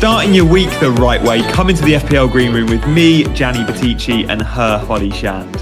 Starting your week the right way, come into the FPL Green Room with me, Gianni Batici, and her, Holly Shand.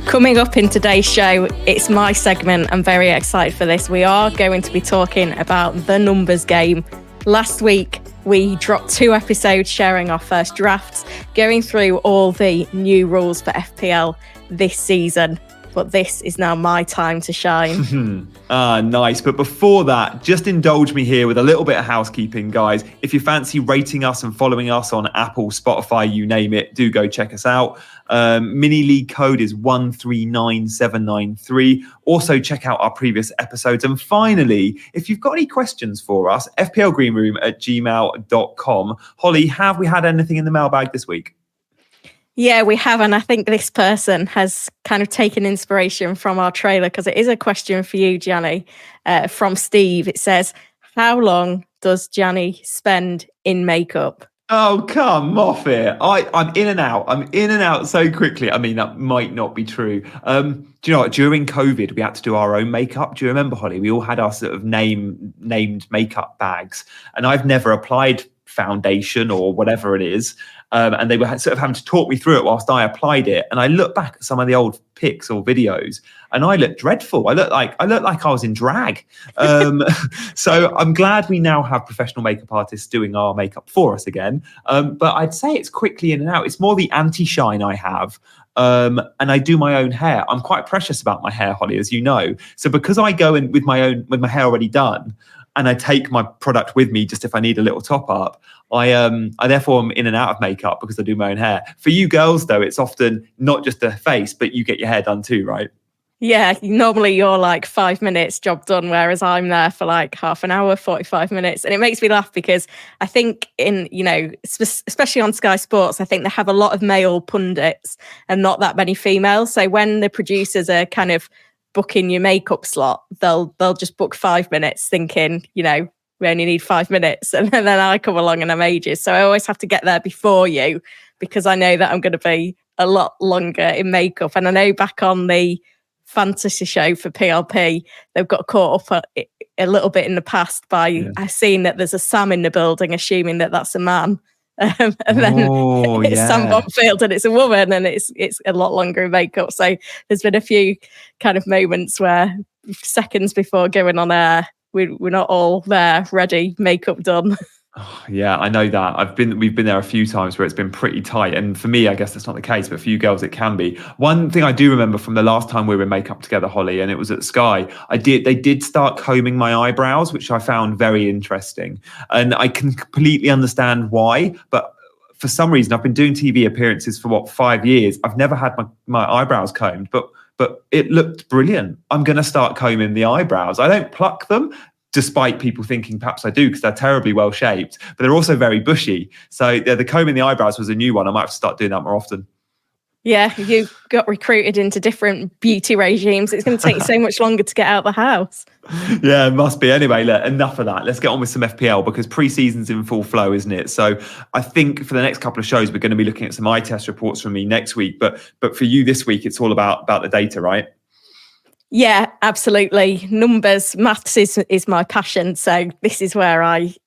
Coming up in today's show, it's my segment. I'm very excited for this. We are going to be talking about the numbers game. Last week, we dropped 2 episodes sharing our first drafts, going through all the new rules for FPL this season. But this is now my time to shine. Nice. But before that, just indulge me here with a little bit of housekeeping, guys. If you fancy rating us and following us on Apple, Spotify, you name it, do go check us out. Mini league code is 139793. Also, check out our previous episodes. And finally, if you've got any questions for us, fplgreenroom@gmail.com. Holly, have we had anything in the mailbag this week? Yeah, we have. And I think this person has kind of taken inspiration from our trailer, because it is a question for you, Gianni, from Steve. It says, how long does Gianni spend in makeup? Oh, come off it. I'm in and out. I'm in and out so quickly. I mean, that might not be true. Do you know what? During COVID, we had to do our own makeup. Do you remember, Holly? We all had our sort of named makeup bags. And I've never applied foundation or whatever it is. And they were sort of having to talk me through it whilst I applied it. And I look back at some of the old pics or videos, and I look dreadful. I look like I was in drag. So I'm glad we now have professional makeup artists doing our makeup for us again. But I'd say it's quickly in and out. It's more the anti-shine I have. And I do my own hair. I'm quite precious about my hair, Holly, as you know. So because I go in with my hair already done, and I take my product with me just if I need a little top up, I therefore am in and out of makeup because I do my own hair. For you girls, though, it's often not just the face, but you get your hair done too, right? Yeah, normally you're like 5 minutes, job done, whereas I'm there for like half an hour, 45 minutes. And it makes me laugh because I think especially on Sky Sports, I think they have a lot of male pundits and not that many females. So when the producers are kind of booking your makeup slot, they'll just book 5 minutes thinking, we only need 5 minutes. And then I come along and I'm ages. So I always have to get there before you because I know that I'm going to be a lot longer in makeup. And I know back on the fantasy show for PLP, they've got caught up a little bit in the past by seeing that there's a Sam in the building, assuming that that's a man. And then it's Sam Bonfield and it's a woman, and it's a lot longer in makeup. So there's been a few kind of moments where seconds before going on air, we're not all there ready, makeup done. Oh, yeah, I know that. We've been there a few times where it's been pretty tight, and for me, I guess that's not the case, but for you girls, it can be. One thing I do remember from the last time we were in makeup together, Holly, and it was at Sky. They did start combing my eyebrows, which I found very interesting, and I can completely understand why. But for some reason, I've been doing TV appearances for 5 years. I've never had my eyebrows combed, but it looked brilliant. I'm going to start combing the eyebrows. I don't pluck them, despite people thinking perhaps I do, because they're terribly well shaped, but they're also very bushy. So the combing the eyebrows was a new one. I might have to start doing that more often. Yeah, you got recruited into different beauty regimes. It's going to take so much longer to get out of the house. Yeah, it must be. Anyway, look, enough of that. Let's get on with some FPL because pre-season's in full flow, isn't it? So I think for the next couple of shows, we're going to be looking at some eye test reports from me next week. But for you this week, it's all about the data, right? Yeah, absolutely. Numbers, maths is my passion. So this is where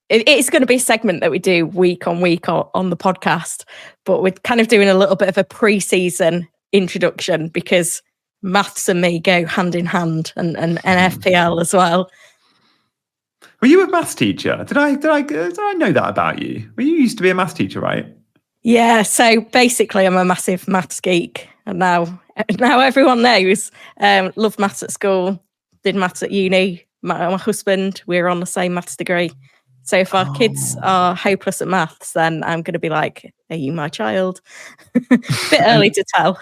it's going to be a segment that we do week on week on the podcast, but we're kind of doing a little bit of a pre-season introduction because maths and me go hand in hand, and FPL as well. Were you a maths teacher? Did I know that about you? Well, you used to be a maths teacher, right? Yeah, so basically I'm a massive maths geek, and now everyone knows. Loved maths at school, did maths at uni. My husband, we're on the same maths degree. So if our kids are hopeless at maths, then I'm going to be like, are you my child? Bit early to tell.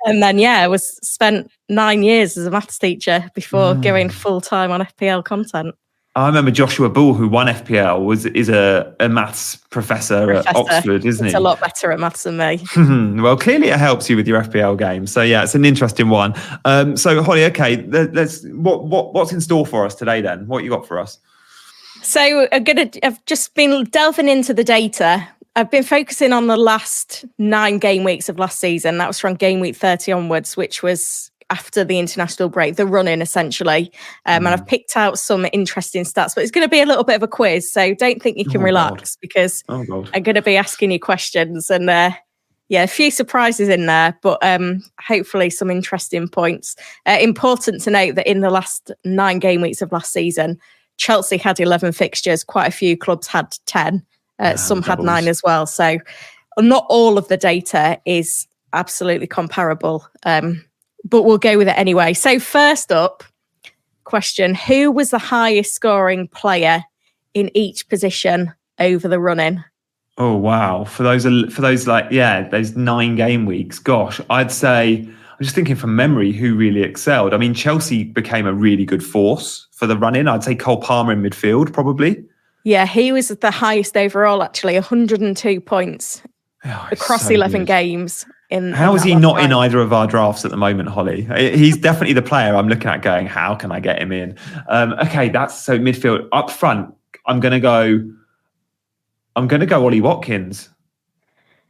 And then, I spent 9 years as a maths teacher before going full-time on FPL content. I remember Joshua Bull, who won FPL, is a maths professor at Oxford, isn't he? He's a lot better at maths than me. Well, clearly it helps you with your FPL game. So yeah, it's an interesting one. So Holly, okay, what's in store for us today then? What you got for us? So I've just been delving into the data. I've been focusing on the last 9 game weeks of last season. That was from game week 30 onwards, which was after the international break, the run-in essentially. And I've picked out some interesting stats, but it's going to be a little bit of a quiz. So don't think you can relax because I'm going to be asking you questions and a few surprises in there, but hopefully some interesting points. Important to note that in the last 9 game weeks of last season, Chelsea had 11 fixtures. Quite a few clubs had 10. Some had 9 as well. So not all of the data is absolutely comparable, but we'll go with it anyway. So first up, question, who was the highest scoring player in each position over the run-in? Oh, wow. For those those 9 game weeks, gosh, I'd say, I'm just thinking from memory who really excelled. I mean, Chelsea became a really good force for the run-in. I'd say Cole Palmer in midfield, probably. Yeah, he was the highest overall, actually, 102 points across 11 games. How is he not in either of our drafts at the moment, Holly? He's definitely the player I'm looking at going, how can I get him in? Okay, that's so midfield. Up front, I'm going to go Ollie Watkins.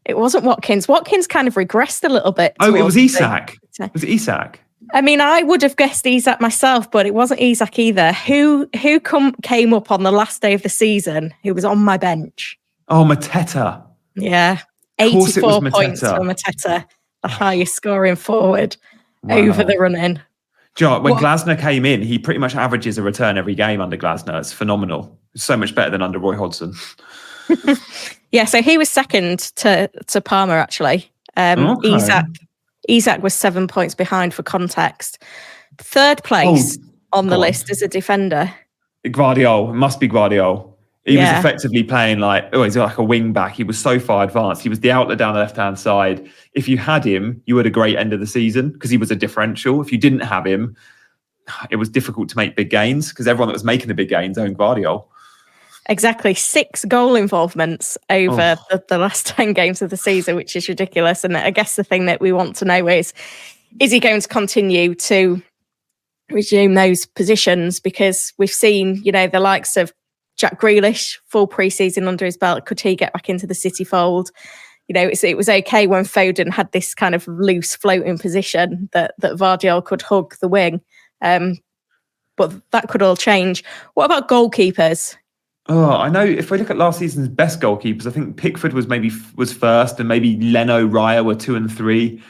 It wasn't Watkins. Watkins kind of regressed a little bit. Oh, it was Isak. Was it Isak? I mean, I would have guessed Isak myself, but it wasn't Isak either. Who came up on the last day of the season who was on my bench? Oh, Mateta. Yeah. 84 points for Mateta, the highest scoring forward over the run-in. When Glasner came in, he pretty much averages a return every game under Glasner. It's phenomenal. It's so much better than under Roy Hodgson. Yeah, so he was second to Palmer, actually. Isak was 7 points behind for context. Third place on the list is a defender. Gvardiol. It must be Gvardiol. He was effectively playing he's like a wing back. He was so far advanced. He was the outlet down the left-hand side. If you had him, you had a great end of the season because he was a differential. If you didn't have him, it was difficult to make big gains because everyone that was making the big gains owned Gvardiol. Exactly. 6 goal involvements over the last 10 games of the season, which is ridiculous. And I guess the thing that we want to know is he going to continue to resume those positions? Because we've seen, the likes of Jack Grealish, full pre-season under his belt. Could he get back into the City fold? It was okay when Foden had this kind of loose floating position that Gvardiol could hug the wing. But that could all change. What about goalkeepers? Oh, I know if we look at last season's best goalkeepers, I think Pickford was first and maybe Leno, Raya were 2 and 3.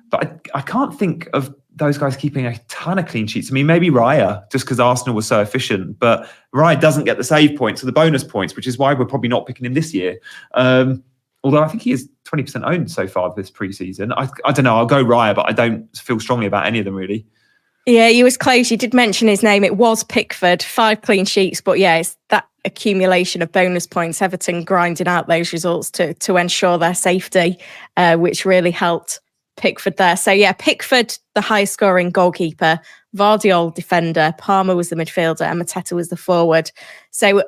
But I can't think of those guys keeping a ton of clean sheets. I mean, maybe Raya, just because Arsenal was so efficient. But Raya doesn't get the save points or the bonus points, which is why we're probably not picking him this year. Although I think he is 20% owned so far this pre-season. I don't know, I'll go Raya, but I don't feel strongly about any of them really. Yeah, you was close. You did mention his name. It was Pickford, 5 clean sheets. But yeah, it's that accumulation of bonus points, Everton grinding out those results to ensure their safety, which really helped Pickford there. So yeah, Pickford, the highest scoring goalkeeper, Gvardiol defender, Palmer was the midfielder, and Mateta was the forward. So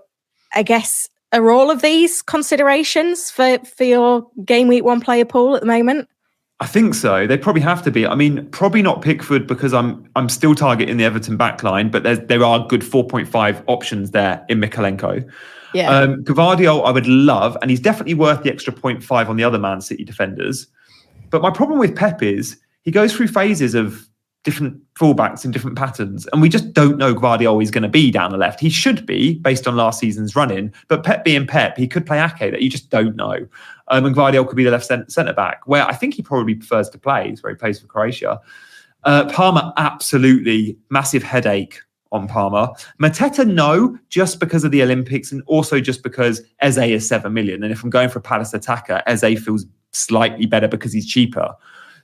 I guess, are all of these considerations for your game week 1 player pool at the moment? I think so. They probably have to be. I mean, probably not Pickford because I'm still targeting the Everton backline, but there are good 4.5 options there in Mikalenko. Yeah. Gvardiol I would love, and he's definitely worth the extra 0.5 on the other Man City defenders. But my problem with Pep is he goes through phases of different fullbacks in different patterns, and we just don't know Gvardiol is going to be down the left. He should be based on last season's run-in, but Pep being Pep, he could play Ake that you just don't know. And Gvardiol could be the left centre back, where I think he probably prefers to play, where he plays for Croatia. Palmer, absolutely massive headache on Palmer. Mateta, no, just because of the Olympics and also just because Eze is 7 million. And if I'm going for a Palace attacker, Eze feels slightly better because he's cheaper.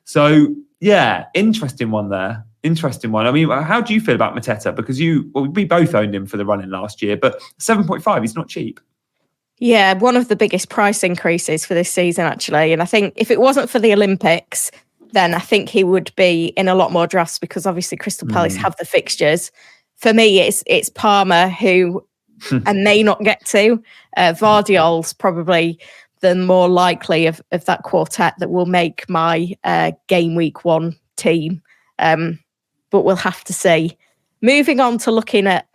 So yeah, interesting one there. Interesting one. I mean, how do you feel about Mateta? Because we both owned him for the run-in last year, but 7.5, he's not cheap. Yeah, one of the biggest price increases for this season, actually. And I think if it wasn't for the Olympics, then I think he would be in a lot more drafts because obviously Crystal Palace have the fixtures. For me, it's Palmer who I may not get to. Gvardiol's probably the more likely of that quartet that will make my game week 1 team. But we'll have to see. Moving on to looking at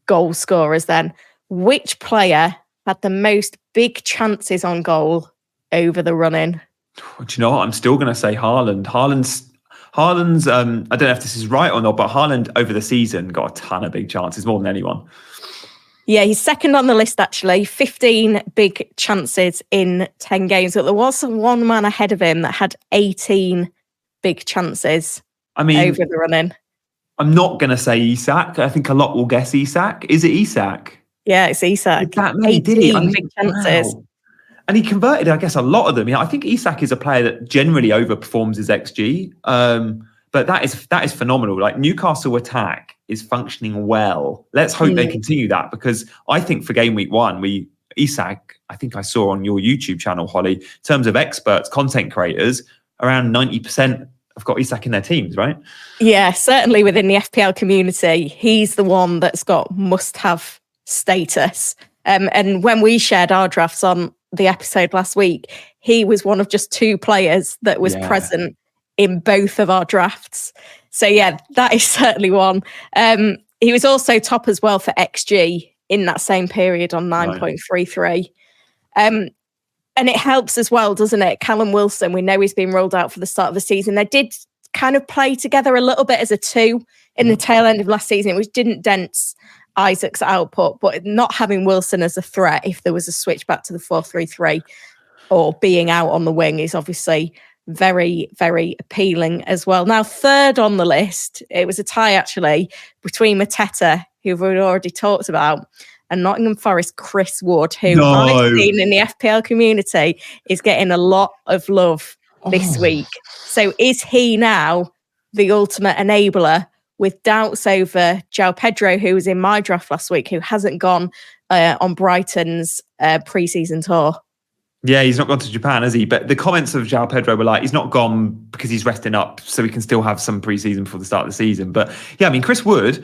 goal scorers then. Which player had the most big chances on goal over the run-in? Do you know what? I'm still going to say Haaland. Haaland's, I don't know if this is right or not, but Haaland over the season got a ton of big chances, more than anyone. Yeah, he's second on the list, actually. 15 big chances in 10 games. But there was one man ahead of him that had 18 big chances over the run-in. I'm not going to say Isak. I think a lot will guess Isak. Is it Isak? Yeah, it's Isak. That many, did he? Big chances. Wow. And he converted, I guess, a lot of them. I think Isak is a player that generally overperforms his XG. But that is phenomenal. Like, Newcastle attack is functioning well. Let's hope they continue that, because I think for game week 1, Isak, I think I saw on your YouTube channel, Holly, in terms of experts, content creators, around 90% have got Isak in their teams, right? Yeah, certainly within the FPL community, he's the one that's got must-have status. And when we shared our drafts on the episode last week, he was one of just 2 players that was present in both of our drafts. So yeah, that is certainly one. He was also top as well for XG in that same period on 9.33. And it helps as well, doesn't it? Callum Wilson, we know he's been rolled out for the start of the season. They did kind of play together a little bit as a 2 in the tail end of last season, which didn't dent Isaac's output, but not having Wilson as a threat if there was a switch back to the 4-3-3 or being out on the wing is obviously very, very appealing as well. Now, third on the list, it was a tie actually between Mateta, who we've already talked about, and Nottingham Forest Chris Wood, who I've seen in the FPL community is getting a lot of love this week. So is he now the ultimate enabler, with doubts over João Pedro, who was in my draft last week, who hasn't gone on Brighton's pre-season tour? Yeah, he's not gone to Japan, has he? But the comments of João Pedro were like, he's not gone because he's resting up, so he can still have some pre-season before the start of the season. But yeah, I mean, Chris Wood,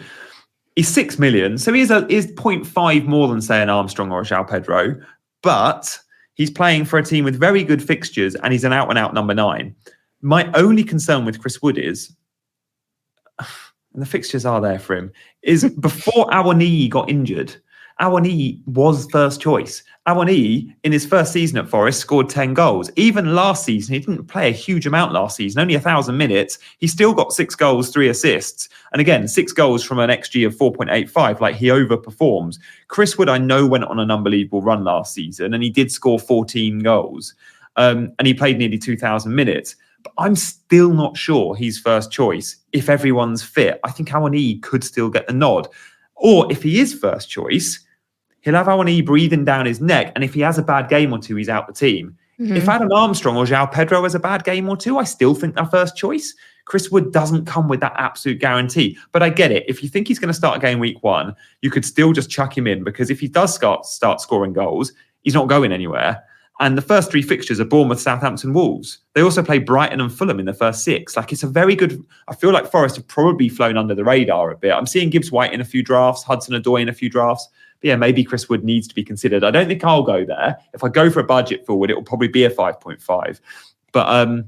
he's 6 million, so he is 0.5 more than, say, an Armstrong or a João Pedro, but he's playing for a team with very good fixtures, and he's an out-and-out number 9. My only concern with Chris Wood is, and the fixtures are there for him, is before Awoniyi got injured, Awoniyi was first choice. Awoniyi, in his first season at Forest, scored 10 goals. Even last season, he didn't play a huge amount last season, only 1,000 minutes. He still got 6 goals, 3 assists. And again, 6 goals from an XG of 4.85. Like, he overperforms. Chris Wood, I know, went on an unbelievable run last season, and he did score 14 goals. And he played nearly 2,000 minutes. But I'm still not sure he's first choice if everyone's fit. I think Awoniyi could still get the nod. Or if he is first choice, he'll have Awoniyi breathing down his neck, and if he has a bad game or 2, he's out the team. If Adam Armstrong or João Pedro has a bad game or 2, I still think they're first choice. Chris Wood doesn't come with that absolute guarantee. But I get it. If you think he's going to start a game week 1, you could still just chuck him in, because if he does start scoring goals, he's not going anywhere. And the first 3 fixtures are Bournemouth, Southampton, Wolves. They also play Brighton and Fulham in the first 6. Like, it's a very good... I feel like Forest have probably flown under the radar a bit. I'm seeing Gibbs White in a few drafts, Hudson-Odoi in a few drafts. But yeah, maybe Chris Wood needs to be considered. I don't think I'll go there. If I go for a budget forward, it will probably be a 5.5. But I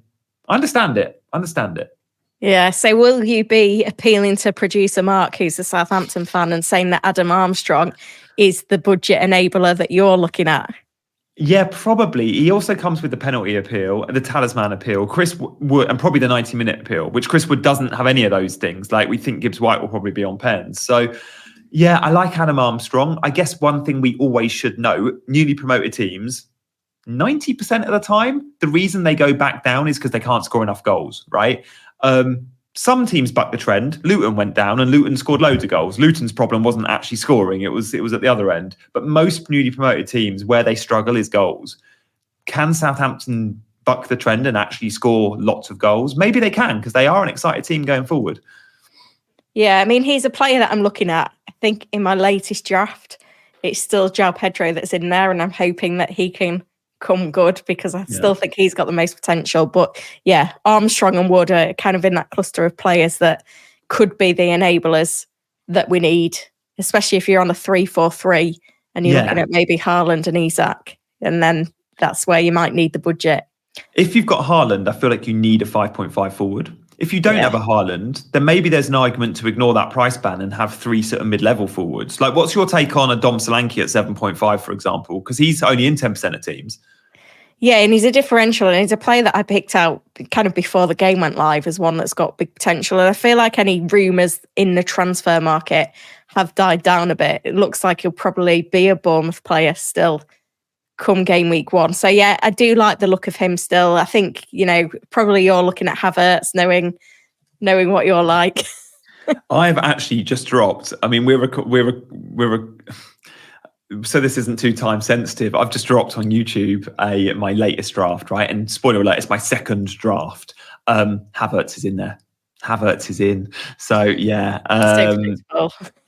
understand it. Yeah, so will you be appealing to producer Mark, who's a Southampton fan, and saying that Adam Armstrong is the budget enabler that you're looking at? Yeah, probably. He also comes with the penalty appeal, the talisman appeal, Chris Wood, and probably the 90-minute appeal, which Chris Wood doesn't have any of those things. Like, we think Gibbs White will probably be on pens. So, yeah, I like Adam Armstrong. I guess one thing we always should know, newly promoted teams, 90% of the time, the reason they go back down is because they can't score enough goals, right? Some teams buck the trend. Luton went down and Luton scored loads of goals. Luton's problem wasn't actually scoring. It was at the other end. But most newly promoted teams, where they struggle is goals. Can Southampton buck the trend and actually score lots of goals? Maybe they can, because they are an excited team going forward. Yeah, I mean, he's a player that I'm looking at. I think in my latest draft, it's still João Pedro that's in there, and I'm hoping that he can come good, because I still think he's got the most potential. But yeah, Armstrong and Wood are kind of in that cluster of players that could be the enablers that we need, especially if you're on a 3-4-3 and you're looking at maybe Haaland and Isak, and then that's where you might need the budget. If you've got Haaland, I feel like you need a 5.5 forward. If you don't have a Haaland, then maybe there's an argument to ignore that price band and have 3 sort of mid-level forwards. Like, what's your take on a Dom Solanke at 7.5, for example? Because he's only in 10% of teams. Yeah, and he's a differential, and he's a player that I picked out kind of before the game went live as one that's got big potential. And I feel like any rumours in the transfer market have died down a bit. It looks like he'll probably be a Bournemouth player still come game week 1. So yeah, I do like the look of him still. I think, probably you're looking at Havertz, knowing what you're like. I've actually just dropped. I mean, so this isn't too time sensitive. I've just dropped on YouTube my latest draft, right? And spoiler alert, it's my second draft. Havertz is in there. Havertz is in. So yeah.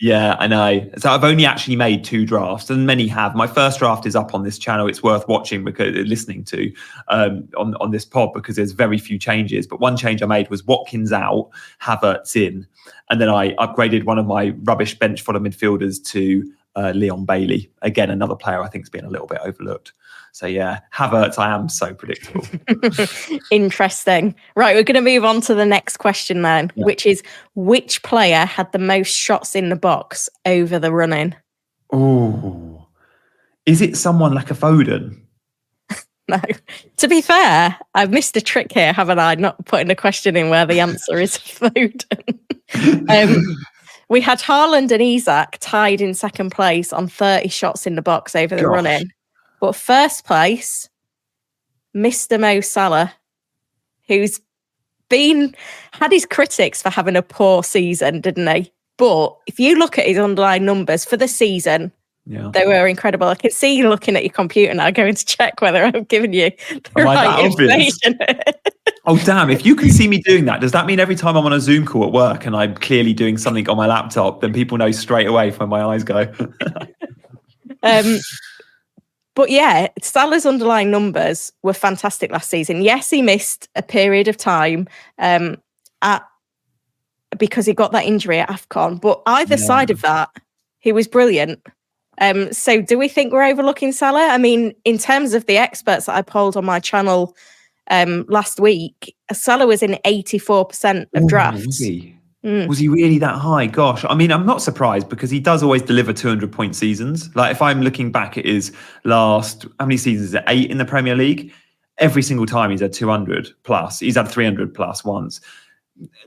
Yeah, I know. So I've only actually made 2 drafts, and many have. My first draft is up on this channel. It's worth watching because listening to on this pod, because there's very few changes. But one change I made was Watkins out, Havertz in, and then I upgraded one of my rubbish bench fodder midfielders to Leon Bailey. Again, another player I think has been a little bit overlooked. So yeah, Havertz, I am so predictable. Interesting. Right, we're going to move on to the next question then, which is, which player had the most shots in the box over the run-in? Oh, is it someone like a Foden? No. To be fair, I've missed a trick here, haven't I? Not putting a question in where the answer is Foden. We had Haaland and Isak tied in second place on 30 shots in the box over the run-in. But first place, Mr. Mo Salah, who's had his critics for having a poor season, didn't he? But if you look at his underlying numbers for the season, they were incredible. I can see you looking at your computer now, going to check whether I'm giving you the right information. Oh, damn. If you can see me doing that, does that mean every time I'm on a Zoom call at work and I'm clearly doing something on my laptop, then people know straight away where my eyes go? But yeah, Salah's underlying numbers were fantastic last season. Yes, he missed a period of time because he got that injury at AFCON. But either side of that, he was brilliant. So do we think we're overlooking Salah? I mean, in terms of the experts that I polled on my channel last week, Salah was in 84% of drafts. Was he really that high? Gosh, I mean, I'm not surprised because he does always deliver 200-point seasons. Like if I'm looking back at his last, how many seasons is it? 8 in the Premier League. Every single time he's had 200 plus. He's had 300 plus once.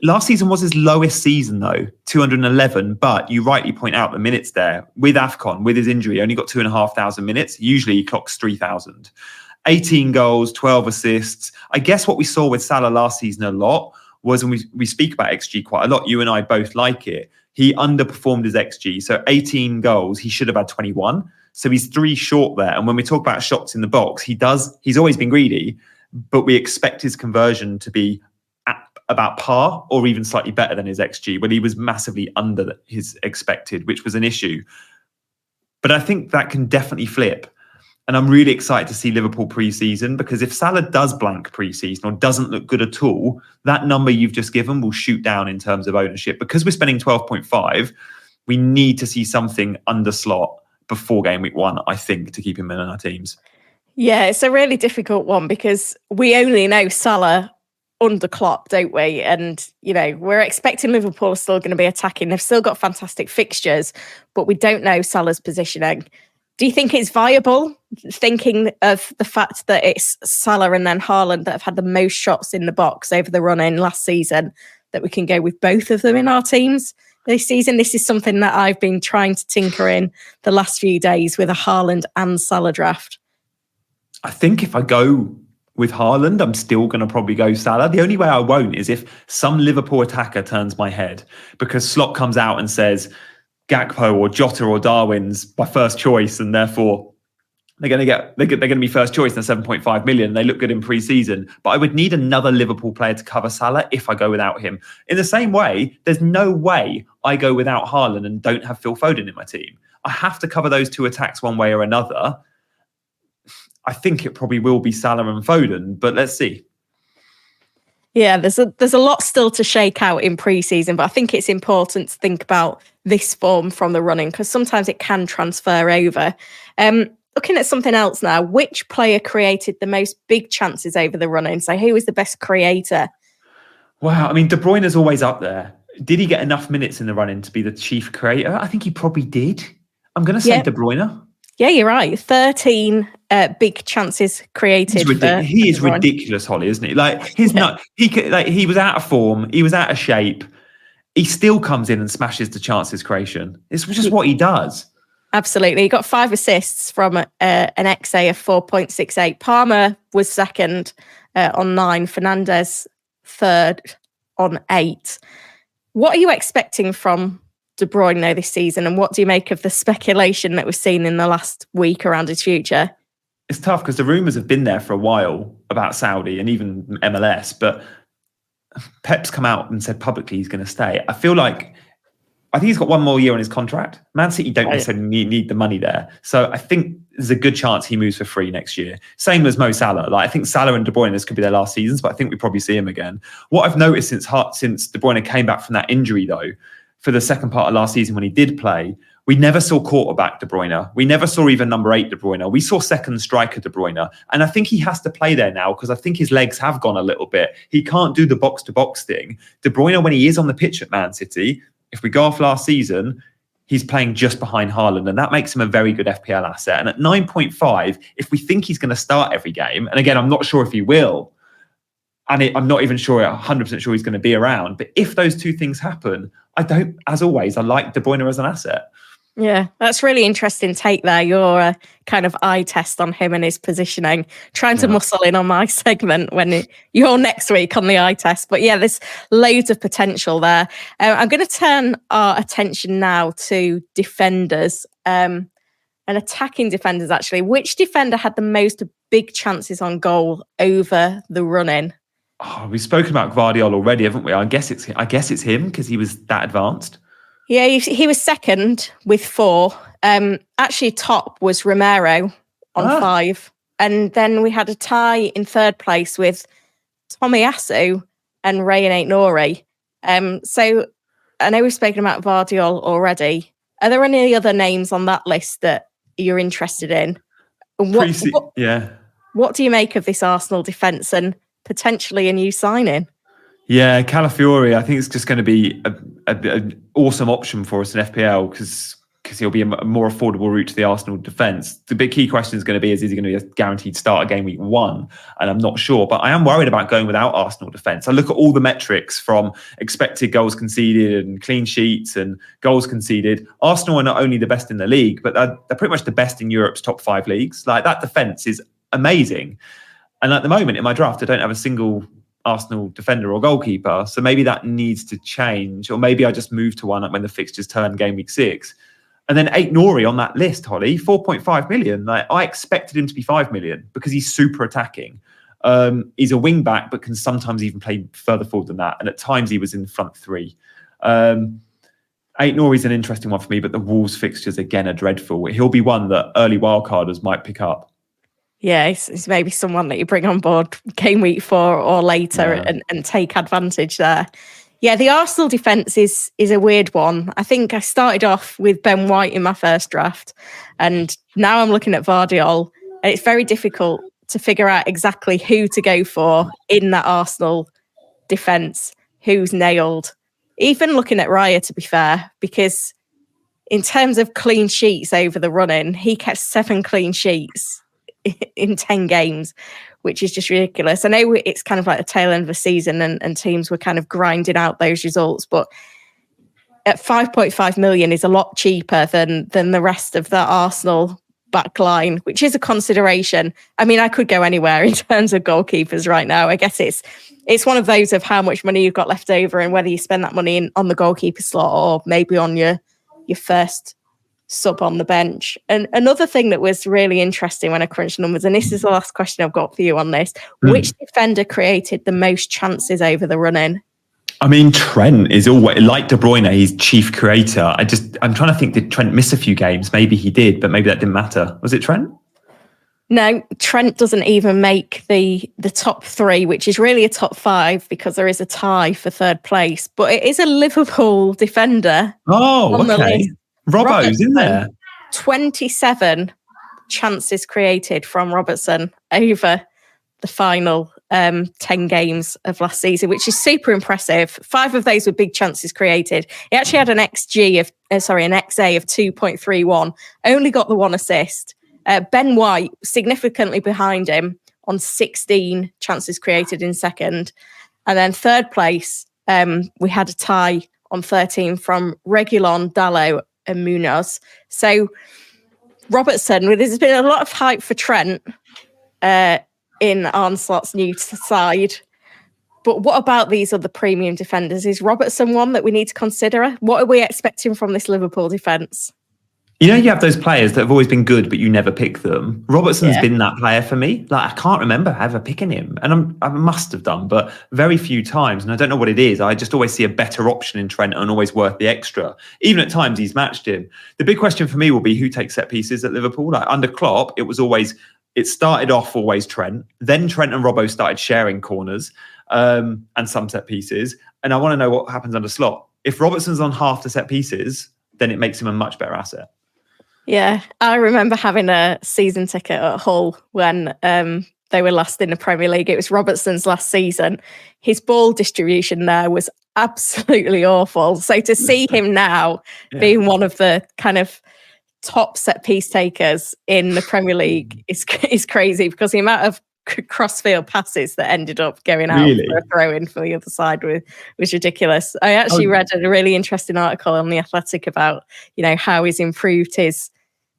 Last season was his lowest season though, 211. But you rightly point out the minutes there. With AFCON, with his injury, he only got 2,500 minutes. Usually he clocks 3,000. 18 goals, 12 assists. I guess what we saw with Salah last season a lot was, when we speak about XG quite a lot, you and I both like it, he underperformed his XG. So 18 goals, he should have had 21. So he's 3 short there. And when we talk about shots in the box, he's always been greedy, but we expect his conversion to be at about par or even slightly better than his XG, when he was massively under his expected, which was an issue. But I think that can definitely flip. And I'm really excited to see Liverpool pre-season, because if Salah does blank pre-season or doesn't look good at all, that number you've just given will shoot down in terms of ownership. Because we're spending 12.5, we need to see something under slot before game week 1, I think, to keep him in our teams. Yeah, it's a really difficult one because we only know Salah under Klopp, don't we? And, we're expecting Liverpool are still going to be attacking. They've still got fantastic fixtures, but we don't know Salah's positioning. Do you think it's viable, thinking of the fact that it's Salah and then Haaland that have had the most shots in the box over the run-in last season, that we can go with both of them in our teams this season? This is something that I've been trying to tinker in the last few days with a Haaland and Salah draft. I think if I go with Haaland, I'm still going to probably go Salah. The only way I won't is if some Liverpool attacker turns my head, because Slot comes out and says Gakpo or Jota or Darwin's by first choice, and therefore they're going to be first choice in 7.5 million. They look good in pre-season, but I would need another Liverpool player to cover Salah if I go without him. In the same way, there's no way I go without Haaland and don't have Phil Foden in my team. I have to cover those 2 attacks one way or another. I think it probably will be Salah and Foden, but let's see. Yeah, there's a lot still to shake out in pre-season, but I think it's important to think about this form from the running, because sometimes it can transfer over. Looking at something else now, which player created the most big chances over the run-in? So who was the best creator? Wow, I mean, De Bruyne is always up there. Did he get enough minutes in the run-in to be the chief creator? I think he probably did. I'm going to say De Bruyne. Yeah, you're right. 13 big chances created. He is ridiculous, Holly, isn't he? Like he was out of form, he was out of shape. He still comes in and smashes the chances creation. It's just what he does. Absolutely. He got 5 assists from an XA of 4.68. Palmer was second on 9. Fernandez third on 8. What are you expecting from De Bruyne though this season, and what do you make of the speculation that we've seen in the last week around his future? It's tough because the rumours have been there for a while about Saudi and even MLS, but Pep's come out and said publicly he's going to stay. I think he's got one more year on his contract. Man City don't necessarily need the money there. So I think there's a good chance he moves for free next year. Same as Mo Salah. Like I think Salah and De Bruyne, this could be their last seasons, but I think we probably see him again. What I've noticed since De Bruyne came back from that injury though, for the second part of last season when he did play, we never saw quarterback De Bruyne. We never saw even number 8 De Bruyne. We saw second striker De Bruyne. And I think he has to play there now because I think his legs have gone a little bit. He can't do the box-to-box thing. De Bruyne, when he is on the pitch at Man City, if we go off last season, he's playing just behind Haaland, and that makes him a very good FPL asset. And at 9.5, if we think he's going to start every game, and again, I'm not sure if he will, and I'm not even sure, 100% sure he's going to be around. But if those two things happen, I like De Bruyne as an asset. Yeah, that's really interesting take there. Your kind of eye test on him and his positioning, trying to muscle in on my segment when you're next week on the eye test. But yeah, there's loads of potential there. I'm going to turn our attention now to defenders and attacking defenders, actually. Which defender had the most big chances on goal over the run-in? Oh, we've spoken about Gvardiol already, haven't we? I guess it's him because he was that advanced. Yeah, he was second with 4. Actually, top was Romero on 5. And then we had a tie in third place with Tomiyasu and Rayan Aït-Nouri. So I know we've spoken about Gvardiol already. Are there any other names on that list that you're interested in? What do you make of this Arsenal defence and potentially a new signing? Yeah, Calafiori, I think it's just going to be an awesome option for us in FPL because he'll be a more affordable route to the Arsenal defence. The big key question is going to be, is he going to be a guaranteed start game week 1? And I'm not sure, but I am worried about going without Arsenal defence. I look at all the metrics from expected goals conceded and clean sheets and goals conceded. Arsenal are not only the best in the league, but they're pretty much the best in Europe's top 5 leagues. Like that defence is amazing. And at the moment in my draft, I don't have a single Arsenal defender or goalkeeper. So maybe that needs to change, or maybe I just move to one when the fixtures turn game week 6. And then Aït-Nouri on that list, Holly, 4.5 million. Like I expected him to be 5 million because he's super attacking. He's a wing back, but can sometimes even play further forward than that. And at times he was in front 3. Aït-Nouri is an interesting one for me, but the Wolves fixtures again are dreadful. He'll be one that early wildcarders might pick up. Yeah, it's maybe someone that you bring on board game week 4 or later and take advantage there. Yeah, the Arsenal defence is a weird one. I think I started off with Ben White in my first draft, and now I'm looking at Gvardiol, and it's very difficult to figure out exactly who to go for in that Arsenal defence, who's nailed. Even looking at Raya, to be fair, because in terms of clean sheets over the run-in, he kept 7 clean sheets in 10 games, which is just ridiculous. I know it's kind of like the tail end of the season and teams were kind of grinding out those results, but at 5.5 million is a lot cheaper than the rest of the Arsenal back line, which is a consideration. I mean, I could go anywhere in terms of goalkeepers right now. I guess it's one of those of how much money you've got left over and whether you spend that money on the goalkeeper slot or maybe on your first sub on the bench. And another thing that was really interesting when I crunched numbers, and this is the last question I've got for you on this, which defender created the most chances over the run-in? I mean, Trent is always, like De Bruyne, he's chief creator. I'm trying to think, did Trent miss a few games? Maybe he did, but maybe that didn't matter. Was it Trent? No, Trent doesn't even make the top 3, which is really a top 5 because there is a tie for third place. But it is a Liverpool defender. Oh, okay. Robbo's in there. 27 chances created from Robertson over the final 10 games of last season, which is super impressive. 5 of those were big chances created. He actually had an XA of 2.31, only got the 1 assist. Ben White significantly behind him on 16 chances created in second. And then third place, we had a tie on 13 from Reguilon, Dallo and Munoz. So Robertson, there's been a lot of hype for Trent in Arnslot's new side. But what about these other premium defenders? Is Robertson one that we need to consider? What are we expecting from this Liverpool defence? You have those players that have always been good, but you never pick them. Robertson's been that player for me. Like, I can't remember ever picking him. And I must have done, but very few times. And I don't know what it is. I just always see a better option in Trent and always worth the extra. Even at times he's matched him. The big question for me will be who takes set pieces at Liverpool. Like under Klopp, it started off always Trent. Then Trent and Robbo started sharing corners and some set pieces. And I want to know what happens under Slot. If Robertson's on half the set pieces, then it makes him a much better asset. Yeah, I remember having a season ticket at Hull when they were last in the Premier League. It was Robertson's last season. His ball distribution there was absolutely awful. So to see him now being one of the kind of top set piece takers in the Premier League is crazy, because the amount of crossfield passes that ended up going out for a throw-in for the other side was ridiculous. I actually read a really interesting article on The Athletic about, how he's improved his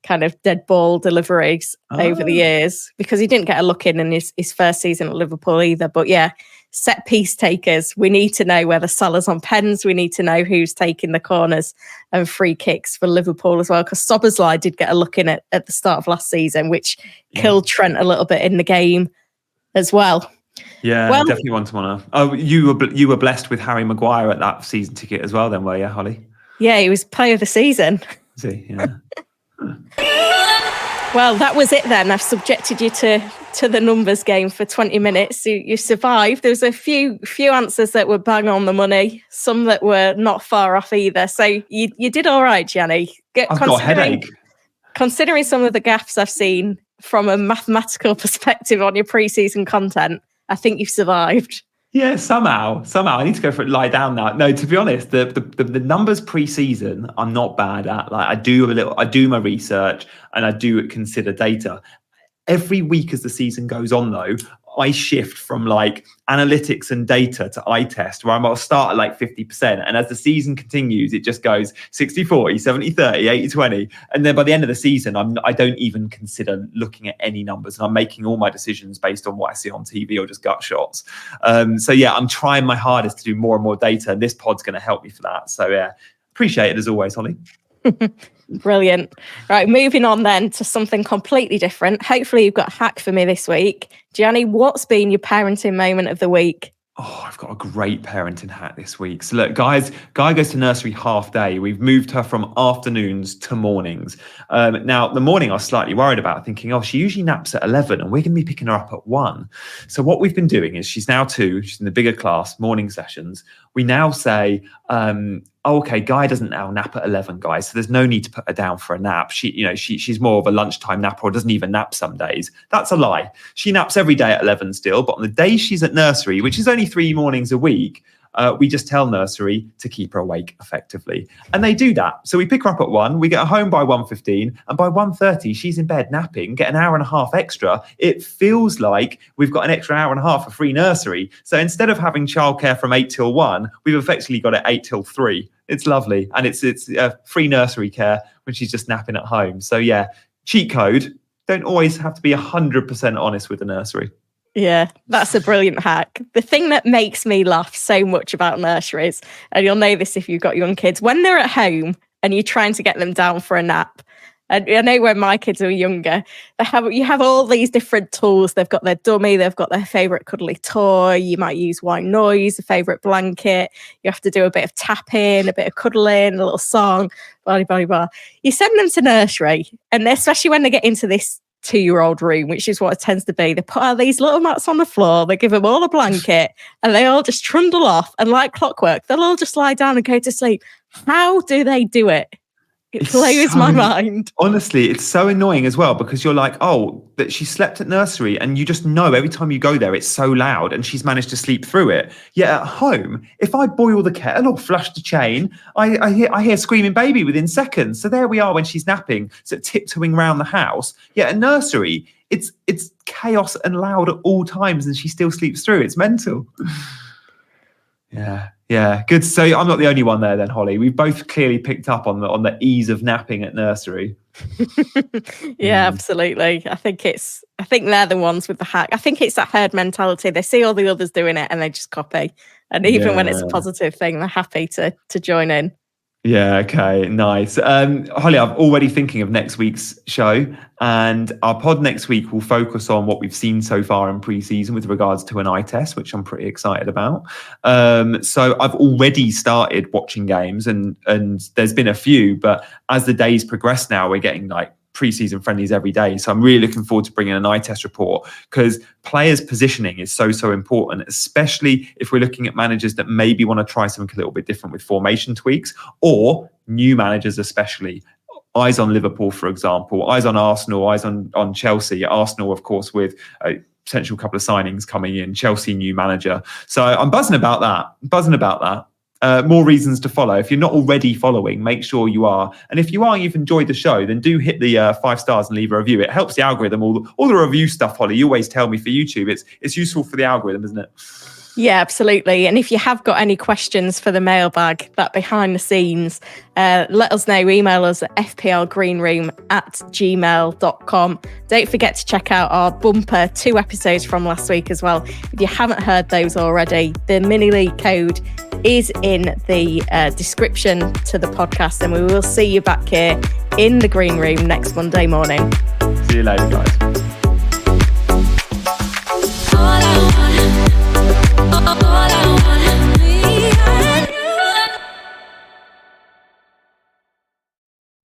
kind of dead ball deliveries over the years, because he didn't get a look in his first season at Liverpool either. But yeah, set piece takers, we need to know whether Salah's on pens. We need to know who's taking the corners and free kicks for Liverpool as well, because Szoboszlai did get a look in at the start of last season, which killed Trent a little bit in the game as well. Yeah, well, definitely want to honour. Oh, you were blessed with Harry Maguire at that season ticket as well then, were you, Holly? Yeah, he was player of the season. Is he? Yeah. Well, that was it then. I've subjected you to the numbers game for 20 minutes. You survived. There was a few answers that were bang on the money, some that were not far off either. So you did all right, Gianni. I've got a headache. Considering some of the gaffes I've seen from a mathematical perspective on your pre-season content, I think you've survived. Yeah, somehow. I need to go for it. Lie down now. No, to be honest, the numbers pre-season I'm not bad at. Like I do my research and I do consider data. Every week as the season goes on, though, I shift from like analytics and data to eye test, where I'll start at like 50%. And as the season continues, it just goes 60-40, 70-30, 80-20. And then by the end of the season, I don't even consider looking at any numbers. And I'm making all my decisions based on what I see on TV or just gut shots. So yeah, I'm trying my hardest to do more and more data. And this pod's going to help me for that. So yeah, appreciate it as always, Holly. Brilliant. Right, moving on then to something completely different. Hopefully you've got a hack for me this week. Gianni, what's been your parenting moment of the week? Oh, I've got a great parenting hack this week. So look, Guy goes to nursery half day. We've moved her from afternoons to mornings. Now, the morning I was slightly worried about, thinking, she usually naps at 11 and we're going to be picking her up at 1. So what we've been doing is she's now 2, she's in the bigger class, morning sessions. We now say, okay, Guy doesn't now nap at 11, guys, so there's no need to put her down for a nap. She's more of a lunchtime napper or doesn't even nap some days. That's a lie. She naps every day at 11 still, but on the days she's at nursery, which is only 3 mornings a week, we just tell nursery to keep her awake effectively. And they do that. So we pick her up at 1, we get her home by 1:15, and by 1:30, she's in bed napping, get an hour and a half extra. It feels like we've got an extra hour and a half for free nursery. So instead of having childcare from 8 till 1, we've effectively got it 8 till 3. It's lovely. And it's free nursery care when she's just napping at home. So yeah, cheat code. Don't always have to be 100% honest with the nursery. Yeah, that's a brilliant hack. The thing that makes me laugh so much about nurseries, and you'll know this if you've got young kids, when they're at home and you're trying to get them down for a nap, and I know when my kids are younger, you have all these different tools. They've got their dummy, they've got their favourite cuddly toy, you might use white noise, a favourite blanket, you have to do a bit of tapping, a bit of cuddling, a little song, blah, blah, blah. You send them to nursery, and especially when they get into this 2-year-old room, which is what it tends to be, they put out these little mats on the floor, they give them all a blanket, and they all just trundle off, and like clockwork, they'll all just lie down and go to sleep. How do they do it? It It's blows my so- mind. Honestly, it's so annoying as well because you're like, oh, that she slept at nursery, and you just know every time you go there, it's so loud, and she's managed to sleep through it. Yet at home, if I boil the kettle or flush the chain, I hear screaming baby within seconds. So there we are when she's napping, so tiptoeing around the house. Yet at nursery, it's chaos and loud at all times, and she still sleeps through. It's mental. Yeah, good. So I'm not the only one there then, Holly. We've both clearly picked up on the ease of napping at nursery. Yeah, absolutely. I think they're the ones with the hack. I think it's that herd mentality. They see all the others doing it and they just copy. And even when it's a positive thing, they're happy to join in. Yeah, okay, nice. Holly, I'm already thinking of next week's show, and our pod next week will focus on what we've seen so far in pre-season with regards to an eye test, which I'm pretty excited about. So I've already started watching games, and there's been a few, but as the days progress now, we're getting like pre-season friendlies every day. So I'm really looking forward to bringing an eye test report, because players' positioning is so important, especially if we're looking at managers that maybe want to try something a little bit different with formation tweaks, or new managers, especially. Eyes on Liverpool, for example, eyes on Arsenal, eyes on Chelsea. Arsenal, of course, with a potential couple of signings coming in, Chelsea new manager. So I'm buzzing about that. More reasons to follow. If you're not already following, make sure you are. And if you are, you've enjoyed the show, then do hit the 5 stars and leave a review. It helps the algorithm. All the review stuff, Holly, you always tell me for YouTube, it's useful for the algorithm, isn't it? Yeah, absolutely. And if you have got any questions for the mailbag, that behind the scenes, let us know. Email us at fplgreenroom@gmail.com. Don't forget to check out our bumper 2 episodes from last week as well. If you haven't heard those already, the mini league code is in the description to the podcast, and we will see you back here in the green room next Monday morning. See you later, guys.